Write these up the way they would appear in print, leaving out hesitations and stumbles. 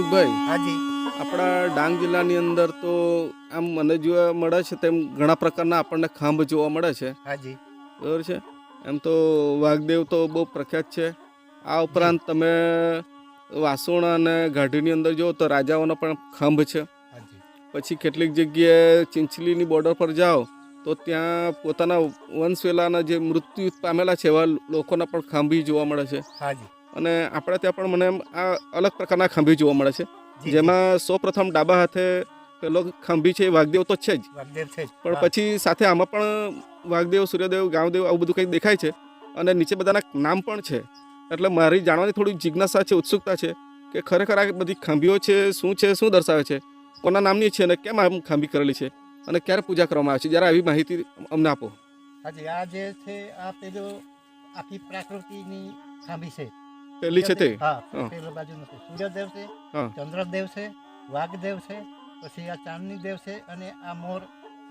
દીપકભાઈ, હાજી આપણા ડાંગ જિલ્લાની અંદર તો આમ મને જોવા મળે છે તેમ ઘણા પ્રકારના આપણને ખાંભ જોવા મળે છે, હાજી બરાબર છે. એમ તો વાઘદેવ તો બહુ પ્રખ્યાત છે. આ ઉપરાંત તમે વાસોણ અને ગાઢીની અંદર જુઓ તો રાજાઓનો પણ ખાંભ છે. હાજી પછી કેટલીક જગ્યાએ ચિંચલીની બોર્ડર પર જાઓ તો ત્યાં પોતાના વંશવેલાના જે મૃત્યુ પામેલા છે એવા લોકોના પણ ખાંભી જોવા મળે છે. હાજી અને આપણે ત્યાં પણ મને એમ આ અલગ પ્રકારના ખાંભી જોવા મળે છે, જી, જેમાં સૌપ્રથમ ડાબા હાથે પેલો ખાંભી છે એ વાઘદેવ તો છે જ, વાઘદેવ છે જ. પણ હા, પછી સાથે આમાં પણ વાઘદેવ, સૂર્યદેવ, ગામદેવ આવું બધું કંઈક દેખાય છે અને નીચે બધાના નામ પણ છે. એટલે મારી જાણવાની થોડી જિજ્ઞાસા છે, ઉત્સુકતા છે કે ખરેખર આ બધી ખાંભીઓ છે, શું દર્શાવે છે, કોના નામની છે અને કેમ આમ ખાંભી કરેલી છે અને ક્યારે પૂજા કરવામાં આવે છે, જરા આવી માહિતી અમને આપો. હાજી આ જે છે આ પેલો આખી પ્રકૃતિની ખાંભી છે. પહેલી છે તે હા, હા. પેલો બાજુનો છે સૂર્યદેવ છે, હા. ચંદ્રદેવ છે, વાઘદેવ છે, પછી આ ચાંદની દેવ છે અને આ મોર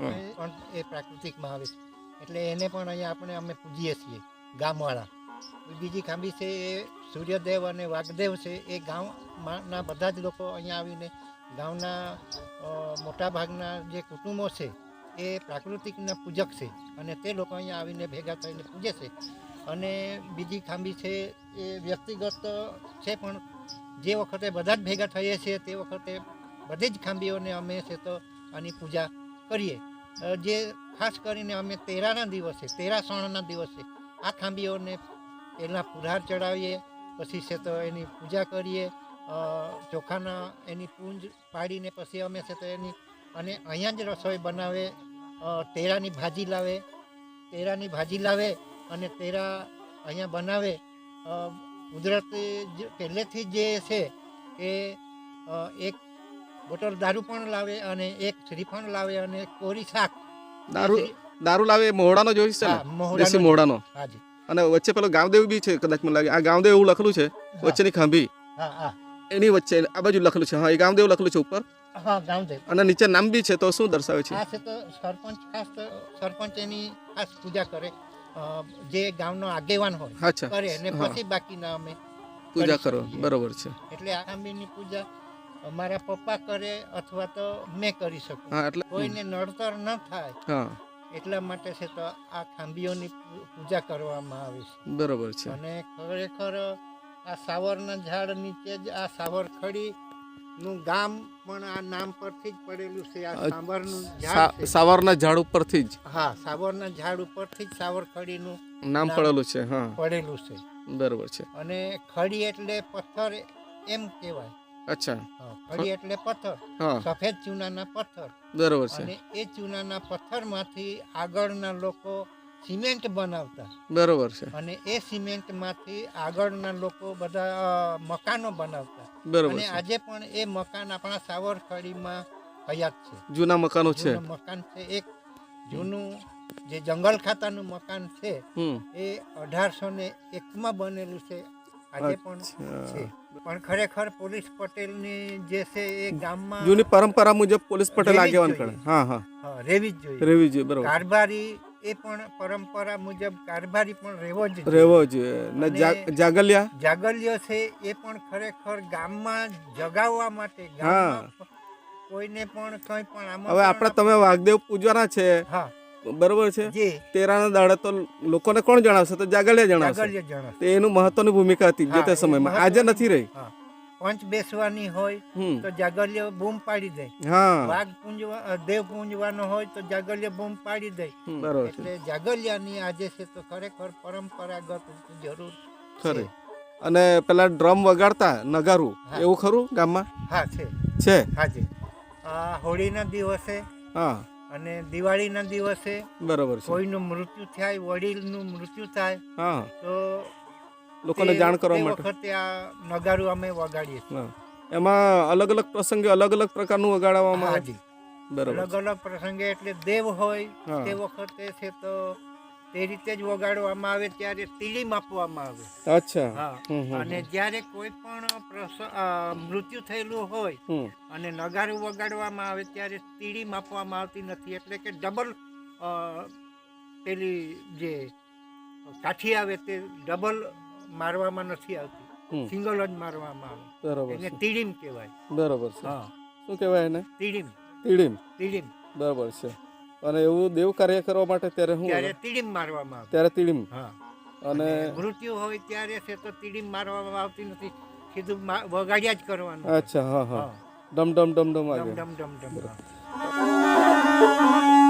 હા. એ પણ એ પ્રાકૃતિકમાં આવે છે. એટલે એને પણ અહીંયા અમે પૂજીએ છીએ ગામવાળા. બીજી ખાંભી છે એ સૂર્યદેવ અને વાઘદેવ છે. એ ગામના બધા જ લોકો અહીંયા આવીને ગામના મોટા ભાગના જે કુટુંબો છે એ પ્રાકૃતિકના પૂજક છે અને તે લોકો અહીંયા આવીને ભેગા થઈને પૂજે છે. અને બીજી ખાંભી છે એ વ્યક્તિગત છે, પણ જે વખતે બધા જ ભેગા થઈએ છીએ તે વખતે બધી જ ખાંભીઓને અમે છે તો આની પૂજા કરીએ. જે ખાસ કરીને અમે તેરાના દિવસે, તેરા સણના દિવસે આ ખાંભીઓને પહેલાં ફુલહાર ચડાવીએ, પછી છે તો એની પૂજા કરીએ, ચોખાના એની પૂંજ પાડીને પછી અમે છે તો એની અને અહીંયા જ રસોઈ બનાવે. તેરાની ભાજી લાવે અને તેરા અહીંયા બનાવે. કુદરતી પહેલેથી જે છે એ એક બોટલ દારૂ પણ લાવે અને એક શ્રીફળ લાવે અને કોરી શાક. દારૂ લાવે મોહડાનો જોઈશ છે ને, દેશી મોહડાનો. હાજી. અને વચ્ચે પેલો ગામદેવ બી છે, કદાચ મને લાગે આ ગામદેવ એવું લખેલું છે વચ્ચેની ખાંભી, હા હા એની વચ્ચે આ બાજુ લખેલું છે. હા, એ ગામદેવ લખેલું છે ઉપર. હા, ગામદેવ. અને નીચે નામ બી છે, તો શું દર્શાવે છે? આ છે તો સરપંચ એની ખાસ પૂજા કરે. જે ગામનો આગેવાન હોય અચ્છા, કરે અને હા. પછી બાકીના અમે પૂજા કરી કરો, શકીએ. બરોબર છે. એટલે આ ખાંભીની પૂજા મારા પપ્પા કરે અથવા તો મેં કરી શકું. હા, એટલે કોઈને નડતર ન થાય હા, એટલા માટે છે તો આ ખાંભીઓની પૂજા કરવામાં આવે છે. બરોબર છે. અને ખરેખર આ સાવરના ઝાડ નીચે જ આ સાવરખડી નું ગામ પણ આ નામ પરથી જ પડેલું છે. આ સાવરનું ઝાડ છે. સાવરના ઝાડ ઉપરથી જ હા, સાવરના ઝાડ ઉપરથી જ સાવરખડીનું નામ પડેલું છે. હા, પડેલું છે. બરોબર છે. અને ખડી એટલે પથ્થર એમ કહેવાય. અચ્છા, હા, ખડી એટલે પથ્થર, હા, સફેદ ચૂનાના પથ્થર. બરોબર છે. અને એ ચૂનાના પથ્થરમાંથી આગળના લોકો સિમેન્ટ બનાવતા, બરોબર છે. અને એ સિમેન્ટમાંથી આગળના લોકો બધા મકાનો બનાવતા. બરોબર અને છે. આજે પણ એ મકાન આપણા સાવરખડીમાં હયાત છે. જૂના મકાનો છે. જૂનું મકાન છે. એક જૂનું જે જંગલ ખાતાનું મકાન છે એ 1801માં બનેલું છે. આજે પણ છે. પણ ખરેખર પોલીસ પટેલની જે છે એ ગામમાં જૂની પરંપરા મુજબ પોલીસ પટેલ આગેવાન કરે. હા હા, રહેવી જ જોઈએ. રહેવી જોઈએ. બરોબર. કારભારી એ પણ પરંપરા મુજબ કારભારી પણ રહેવો જ જોઈએ. ને અને જાગલિયો છે એ પણ ખરેખર ગામમાં જગાવવા માટે, ગામમાં કોઈને પણ કંઈ પણ આમાં હવે આપણે તમે વાઘદેવ પૂજવાના છે, હા બરોબર છે. જી, તેરાના દાડે તો લોકોને કોણ જણાવશે? તો જાગલિયા જણાવશે. તો એનું મહત્વની ભૂમિકા હતી જે તે સમયમાં, આજે નથી રહી. પંચ બેસવાની હોય તો જાગલિયો બૂમ પાડી દે. હા, વાઘ દેવ પૂંજવાનો હોય તો જાગલિયો બૂમ પાડી દે. બરોબર. એટલે જાગલિયાની આજે છે તો ખરેખર પરંપરાગત જરૂર ખરી. અને પેલા ડ્રમ વગાડતા નગારું, એવું ખરું ગામમાં? હા, છે. હાજી. હોળીના દિવસે, હા, અને દિવાળીના દિવસે, બરોબર છે, કોઈનું મૃત્યુ થાય, વડીલનું મૃત્યુ થાય, હા, તો લોકોને જાણ કરવા માટે વખતે આ નગારું અમે વગાડીએ છીએ. એમાં અલગ અલગ પ્રસંગે અલગ અલગ પ્રકારનું વગાડવામાં આવે. બરોબર. અલગ અલગ પ્રસંગે એટલે દેવ હોય તે વખતે છે તો તે રીતે જ વગાડવામાં આવે. ત્યારે તીડી માપવામાં આવે. અચ્છા. હા. અને જ્યારે કોઈ પણ મૃત્યુ થયેલું હોય અને નગારું વગાડવામાં આવે ત્યારે તીડી માપવામાં આવતી નથી. એટલે કે ડબલ પેલી જે કાઠી આવે તે ડબલ મારવામાં નથી આવતી. હમ. સિંગલ જ મારવામાં આવે બરોબર એને છે તીડીમ કહેવાય. બરોબર છે હા, શું કહેવાય એને તીડીમ તીડીમ તીડીમ બરાબર છે અને એવું દેવ કાર્ય કરવા માટે ત્યારે શું ત્યારે આવે? તીડીમ મારવામાં આવે. ત્યારે તીડીમ હા, અને અને મૃત્યુ હોય ત્યારે છે તો તીડીમ મારવામાં આવતી નથી, સીધું વગાડ્યા જ કરવાનું. અચ્છા હા હા હા, ડમ ડમ ડમ ડમ ડમ વાગે ડમ ડમ ડમ. બરાબર. હા.